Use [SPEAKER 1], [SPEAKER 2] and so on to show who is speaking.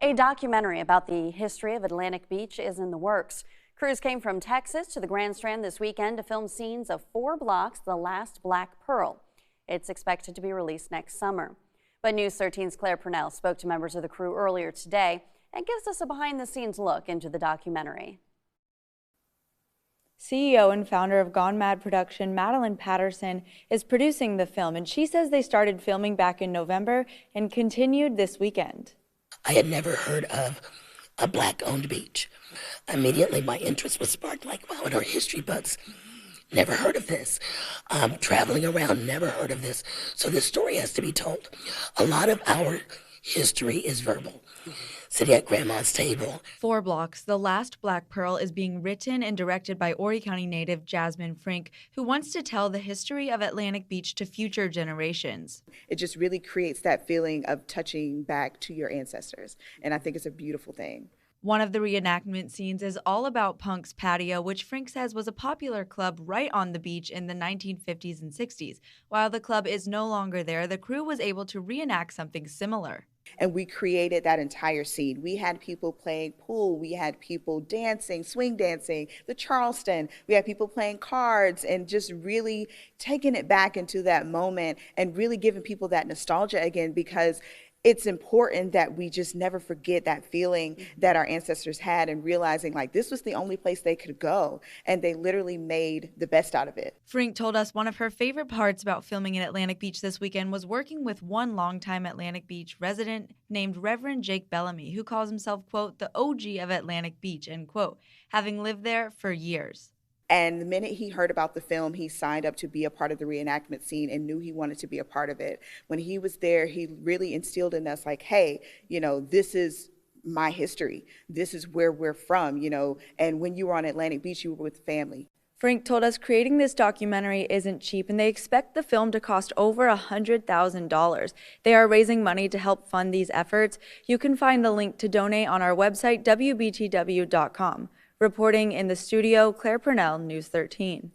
[SPEAKER 1] A documentary about the history of Atlantic Beach is in the works. Crews came from Texas to the Grand Strand this weekend to film scenes of 4 blocks, the last Black Pearl. It's expected to be released next summer. But News 13's Claire Purnell spoke to members of the crew earlier today and gives us a behind-the-scenes look into the documentary.
[SPEAKER 2] CEO and founder of Gone Mad Production, Madeline Patterson, is producing the film, and she says they started filming back in November and continued this weekend.
[SPEAKER 3] I had never heard of a Black-owned beach. Immediately, my interest was sparked, like, wow, in our history books, never heard of this. Traveling around, never heard of this. So this story has to be told. A lot of our history is verbal. Sitting at grandma's table.
[SPEAKER 2] 4 blocks, the last Black Pearl, is being written and directed by Horry County native Jasmine Frink, who wants to tell the history of Atlantic Beach to future generations.
[SPEAKER 4] It just really creates that feeling of touching back to your ancestors, and I think it's a beautiful thing.
[SPEAKER 2] One of the reenactment scenes is all about Punk's Patio, which Frink says was a popular club right on the beach in the 1950s and 60s. While the club is no longer there, the crew was able to reenact something similar.
[SPEAKER 4] And we created that entire scene. We had people playing pool, we had people dancing, swing dancing, the Charleston, we had people playing cards, and just really taking it back into that moment and really giving people that nostalgia again, because it's important that we just never forget that feeling that our ancestors had, and realizing like this was the only place they could go, and they literally made the best out of it.
[SPEAKER 2] Frink told us one of her favorite parts about filming in Atlantic Beach this weekend was working with one longtime Atlantic Beach resident named Reverend Jake Bellamy, who calls himself, quote, the OG of Atlantic Beach, end quote, having lived there for years.
[SPEAKER 4] And the minute he heard about the film, he signed up to be a part of the reenactment scene and knew he wanted to be a part of it. When he was there, he really instilled in us like, hey, you know, this is my history. This is where we're from, you know, and when you were on Atlantic Beach, you were with family.
[SPEAKER 2] Frink told us creating this documentary isn't cheap, and they expect the film to cost over $100,000. They are raising money to help fund these efforts. You can find the link to donate on our website, WBTW.com. Reporting in the studio, Claire Purnell, News 13.